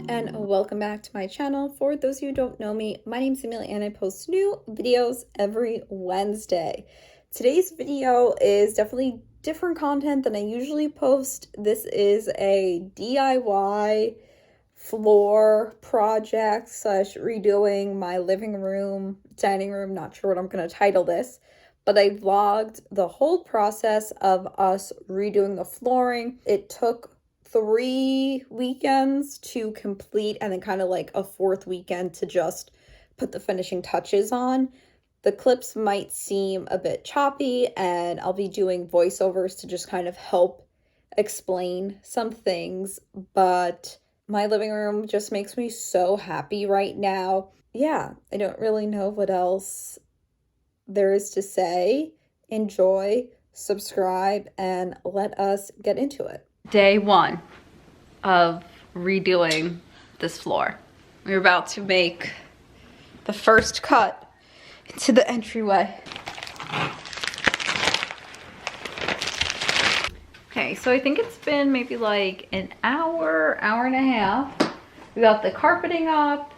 and welcome back to my channel. For those of you who don't know me, my name's Amelia and I post new videos every Wednesday. Today's video is definitely different content than I usually post. This is a DIY floor project slash redoing my living room, dining room, not sure what I'm going to title this, but I vlogged the whole process of us redoing the flooring. It took 3 weekends to complete and then kind of like a 4th weekend to just put the finishing touches on. The clips might seem a bit choppy and I'll be doing voiceovers to just kind of help explain some things, but my living room just makes me so happy right now. Yeah, I don't really know what else there is to say. Enjoy, subscribe, and let us get into it. Day 1 of redoing this floor. We're about to make the first cut into the entryway. Okay, so I think it's been maybe like an hour and a half. We got the carpeting up,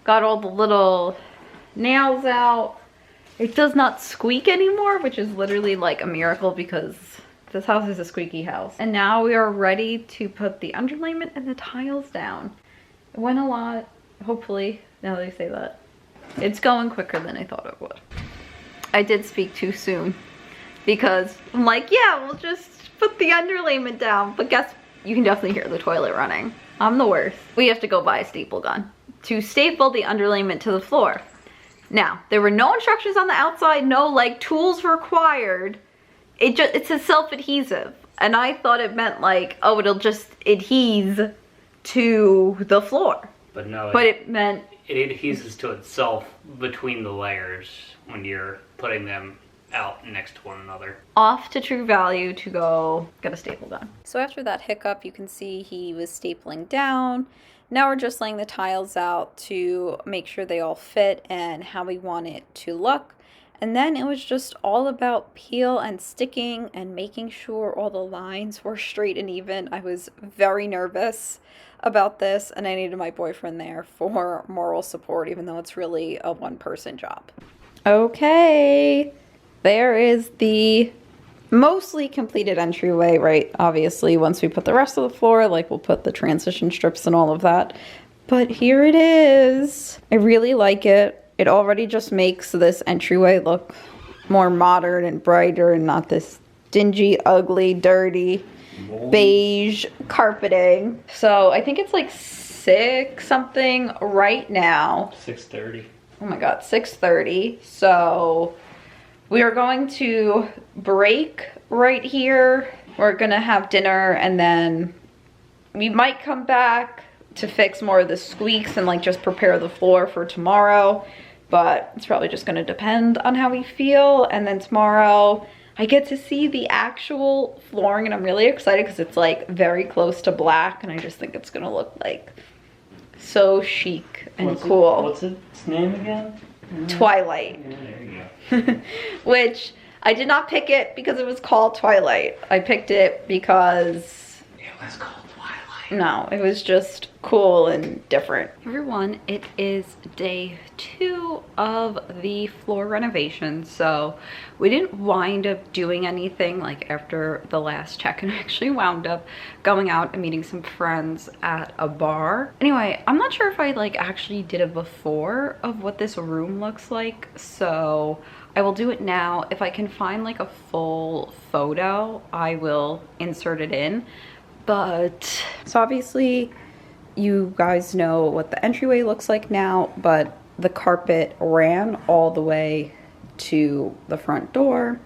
got all the little nails out. It does not squeak anymore, which is literally like a miracle because this house is a squeaky house. And now we are ready to put the underlayment and the tiles down. It went a lot, hopefully, now that I say that. It's going quicker than I thought it would. I did speak too soon because I'm like, yeah, we'll just put the underlayment down. But guess, you can definitely hear the toilet running. I'm the worst. We have to go buy a staple gun to staple the underlayment to the floor. Now, there were no instructions on the outside, no like tools required. It's a self-adhesive, and I thought it meant like, oh, it'll just adheres to the floor. But no, but it meant it adheses to itself between the layers when you're putting them out next to one another. Off to True Value to go get a staple gun. So after that hiccup, you can see he was stapling down. Now we're just laying the tiles out to make sure they all fit and how we want it to look. And then it was just all about peel and sticking and making sure all the lines were straight and even. I was very nervous about this and I needed my boyfriend there for moral support, even though it's really a one-person job. Okay, there is the mostly completed entryway, right? Obviously, once we put the rest of the floor, like we'll put the transition strips and all of that. But here it is. I really like it. It already just makes this entryway look more modern and brighter and not this dingy, ugly, dirty, beige carpeting. So I think it's like 6 something right now. 6:30. Oh my God, 6:30. So we are going to break right here. We're gonna have dinner and then we might come back to fix more of the squeaks and like just prepare the floor for tomorrow. But it's probably just gonna depend on how we feel. And then tomorrow I get to see the actual flooring and I'm really excited because it's like very close to black and I just think it's gonna look like so chic and cool. What's its name again? Twilight. Yeah, there you go. Which I did not pick it because it was called Twilight. I picked it because it was called Twilight. No, it was just cool and different. Everyone, it is day 2 of the floor renovation. So we didn't wind up doing anything like after the last check and actually wound up going out and meeting some friends at a bar. Anyway, I'm not sure if I like actually did a before of what this room looks like. So I will do it now. If I can find like a full photo, I will insert it in. But so obviously you guys know what the entryway looks like now, but the carpet ran all the way to the front door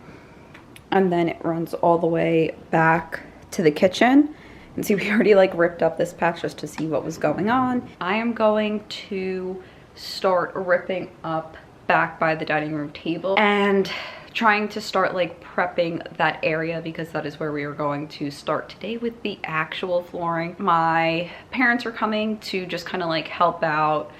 and then it runs all the way back to the kitchen. And see, we already like ripped up this patch just to see what was going on. I am going to start ripping up back by the dining room table and trying to start like prepping that area because that is where we are going to start today with the actual flooring. My parents are coming to just kind of like help out,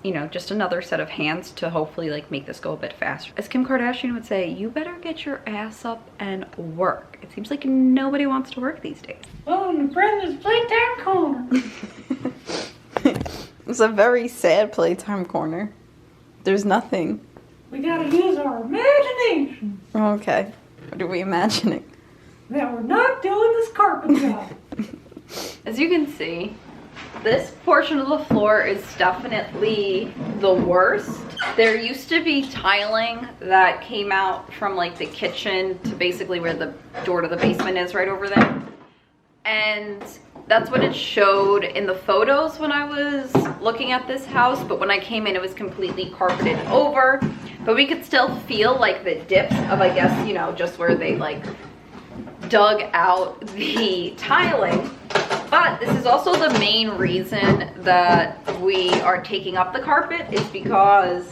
you know, just another set of hands to hopefully like make this go a bit faster. As Kim Kardashian would say, you better get your ass up and work. It seems like nobody wants to work these days. Oh, and Brenda's played that corner. It's a very sad playtime corner. There's nothing. We gotta use our imagination. Okay. What are we imagining? That we're not doing this carpet job. As you can see, this portion of the floor is definitely the worst. There used to be tiling that came out from like the kitchen to basically where the door to the basement is right over there. And that's what it showed in the photos when I was looking at this house. But when I came in, it was completely carpeted over. But we could still feel like the dips of, I guess, you know, just where they like dug out the tiling. But this is also the main reason that we are taking up the carpet, is because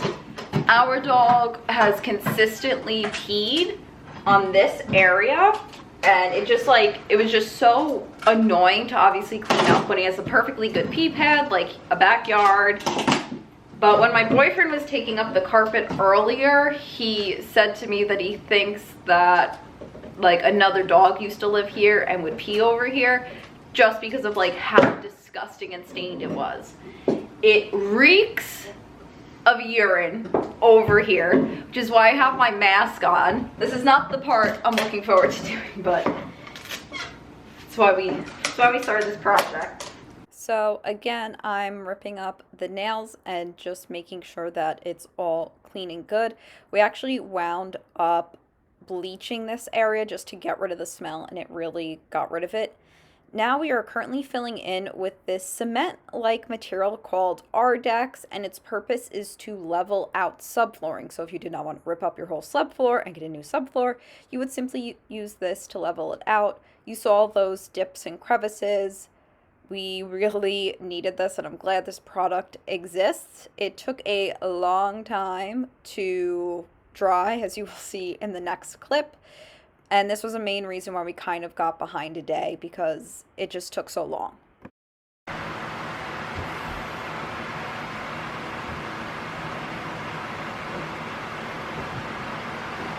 our dog has consistently peed on this area, and it just like, it was just so annoying to obviously clean up when he has a perfectly good pee pad, like a backyard. But when my boyfriend was taking up the carpet earlier, he said to me that he thinks that like another dog used to live here and would pee over here, just because of like how disgusting and stained it was. It reeks of urine over here, which is why I have my mask on. This is not the part I'm looking forward to doing, but that's why we started this project. So again, I'm ripping up the nails and just making sure that it's all clean and good. We actually wound up bleaching this area just to get rid of the smell, and it really got rid of it. Now we are currently filling in with this cement-like material called Ardex, and its purpose is to level out subflooring. So if you did not want to rip up your whole subfloor and get a new subfloor, you would simply use this to level it out. You saw those dips and crevices. We really needed this, and I'm glad this product exists. It took a long time to dry, as you will see in the next clip. And this was a main reason why we kind of got behind a day, because it just took so long.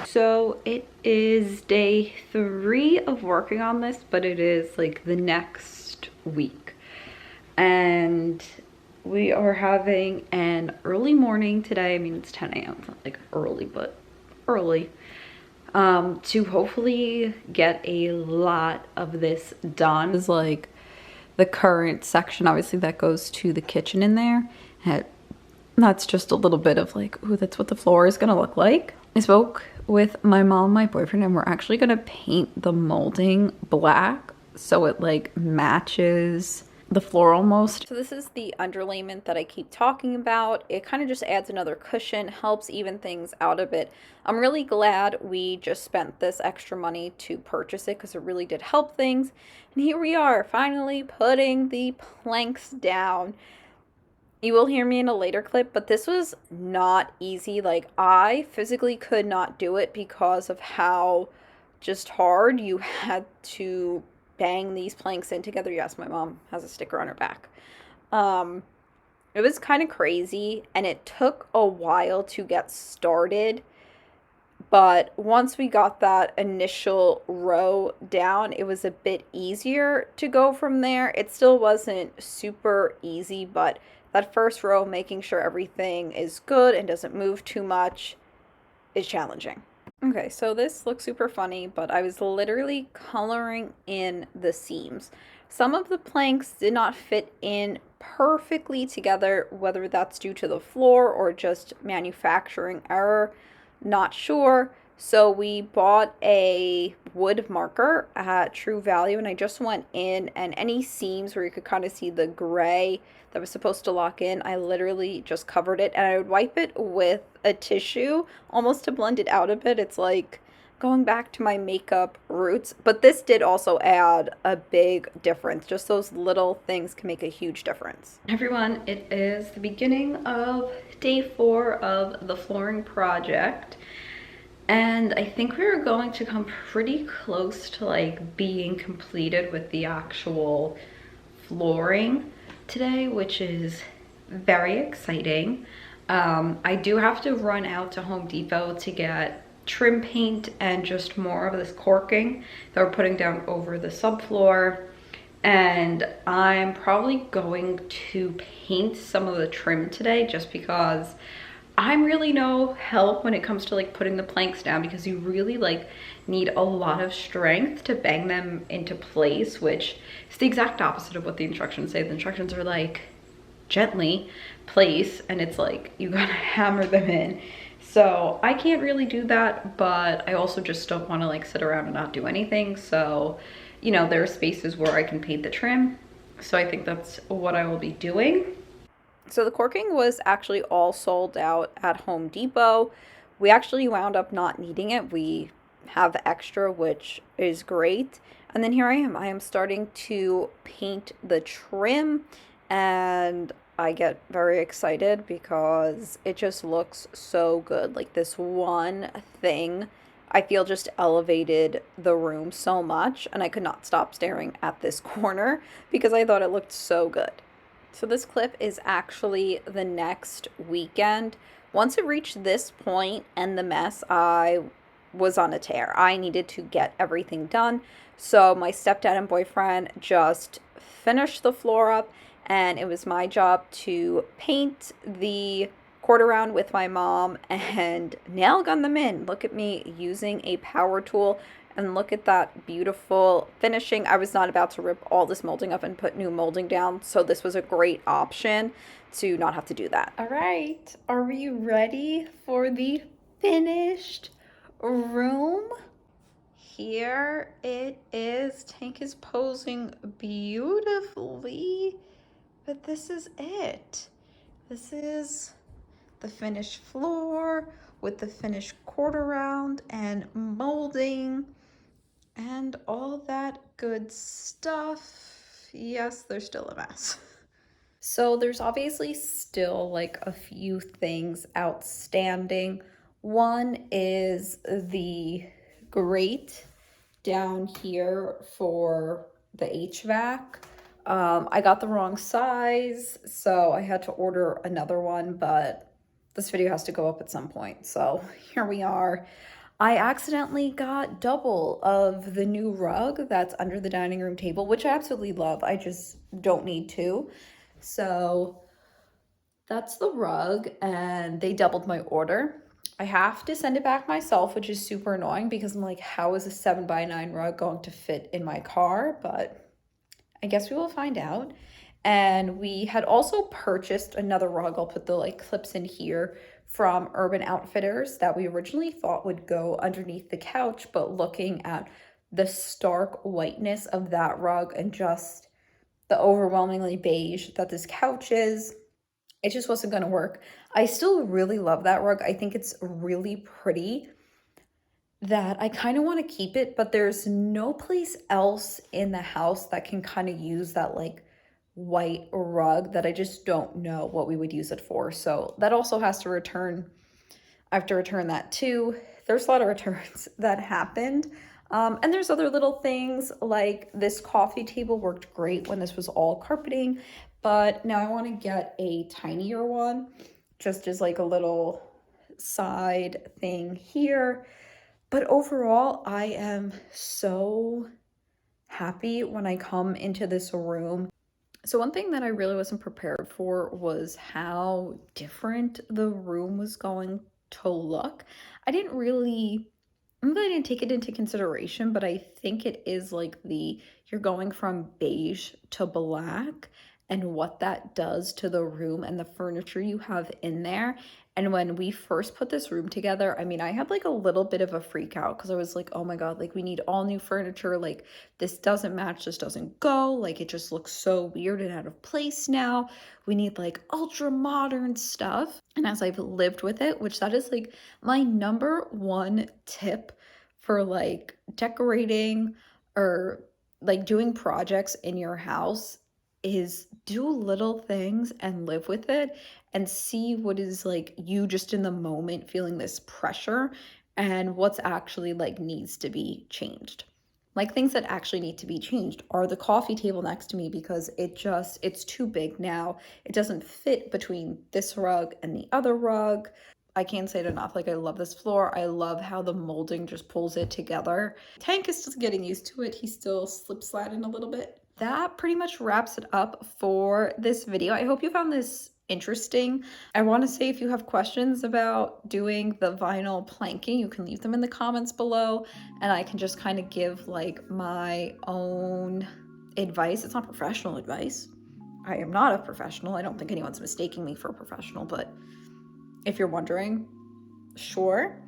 So it is day 3 of working on this, but it is like the next week. And we are having an early morning today. I mean, it's 10 a.m. It's not like early, but early. To hopefully get a lot of this done. Is like the current section, obviously, that goes to the kitchen in there. And that's just a little bit of like, ooh, that's what the floor is gonna look like. I spoke with my mom, my boyfriend, and we're actually gonna paint the molding black so it like matches the floor almost. So this is the underlayment that I keep talking about. It kind of just adds another cushion, helps even things out a bit. I'm really glad we just spent this extra money to purchase it, because it really did help things. And here we are, finally putting the planks down. You will hear me in a later clip, but this was not easy. Like, I physically could not do it because of how just hard you had to bang these planks in together. Yes, my mom has a sticker on her back. It was kind of crazy, and it took a while to get started. But once we got that initial row down, it was a bit easier to go from there. It still wasn't super easy, but that first row, making sure everything is good and doesn't move too much, is challenging. Okay, so this looks super funny, but I was literally coloring in the seams. Some of the planks did not fit in perfectly together, whether that's due to the floor or just manufacturing error, not sure. So we bought a wood marker at True Value, and I just went in, and any seams where you could kind of see the gray that was supposed to lock in, I literally just covered it, and I would wipe it with a tissue almost to blend it out a bit. It's like going back to my makeup roots, but this did also add a big difference. Just those little things can make a huge difference. Everyone, it is the beginning of day 4 of the flooring project, and I think we're going to come pretty close to like being completed with the actual flooring today, which is very exciting. I do have to run out to Home Depot to get trim paint and just more of this corking that we're putting down over the subfloor. and I'm probably going to paint some of the trim today just because I'm really no help when it comes to like putting the planks down, because you really like need a lot of strength to bang them into place, which is the exact opposite of what the instructions say. The instructions are like gently place, and it's like you gotta hammer them in. So I can't really do that, but I also just don't want to like sit around and not do anything. So, you know, there are spaces where I can paint the trim. So I think that's what I will be doing. So the corking was actually all sold out at Home Depot. We actually wound up not needing it. We have extra, which is great. And then here I am. I am starting to paint the trim, and I get very excited because it just looks so good. Like this one thing I feel just elevated the room so much, and I could not stop staring at this corner because I thought it looked so good. So this clip is actually the next weekend. Once it reached this point and the mess, I was on a tear. I needed to get everything done. So my stepdad and boyfriend just finished the floor up, and it was my job to paint the quarter round with my mom and nail gun them in. Look at me using a power tool, and look at that beautiful finishing. I was not about to rip all this molding up and put new molding down, so this was a great option to not have to do that. All right, are we ready for the finished room? Here it is. Tank is posing beautifully, but this is it. This is the finished floor with the finished quarter round and molding and all that good stuff. Yes, there's still a mess. So there's obviously still like a few things outstanding. One is the grate down here for the HVAC. I got the wrong size, so I had to order another one, but this video has to go up at some point. So here we are. I accidentally got double of the new rug that's under the dining room table, which I absolutely love. I just don't need to. So that's the rug, and they doubled my order. I have to send it back myself, which is super annoying because I'm like, how is a 7x9 rug going to fit in my car? But I guess we will find out. And we had also purchased another rug. I'll put the like clips in here from Urban Outfitters that we originally thought would go underneath the couch, but looking at the stark whiteness of that rug and just the overwhelmingly beige that this couch is, it just wasn't going to work. I still really love that rug. I think it's really pretty, that I kind of want to keep it, but there's no place else in the house that can kind of use that like white rug, that I just don't know what we would use it for. So that also has to return. I have to return that too. There's a lot of returns that happened. And there's other little things like this coffee table worked great when this was all carpeting, but now I want to get a tinier one, just as like a little side thing here. But overall, I am so happy when I come into this room. So one thing that I really wasn't prepared for was how different the room was going to look. I really didn't take it into consideration, but I think it is like you're going from beige to black and what that does to the room and the furniture you have in there. And when we first put this room together, I mean, I had like a little bit of a freak out because I was like, oh my God, like we need all new furniture. Like this doesn't match, this doesn't go. Like it just looks so weird and out of place now. We need like ultra modern stuff. And as I've lived with it, which that is like my number one tip for like decorating or like doing projects in your house, is do little things and live with it and see what is like you just in the moment feeling this pressure and what's actually like needs to be changed. Like things that actually need to be changed are the coffee table next to me because it's too big now. It doesn't fit between this rug and the other rug. I can't say it enough. Like I love this floor. I love how the molding just pulls it together. Tank is just getting used to it. He's still slip sliding a little bit. that pretty much wraps it up for this video. I hope you found this interesting. I want to say if you have questions about doing the vinyl planking, you can leave them in the comments below, and I can just kind of give like my own advice. It's not professional advice. I am not a professional. I don't think anyone's mistaking me for a professional, but if you're wondering, sure.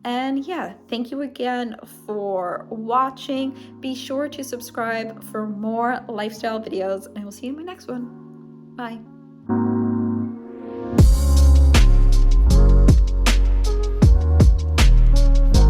And yeah, thank you again for watching. Be sure to subscribe for more lifestyle videos, and I will see you in my next one. Bye.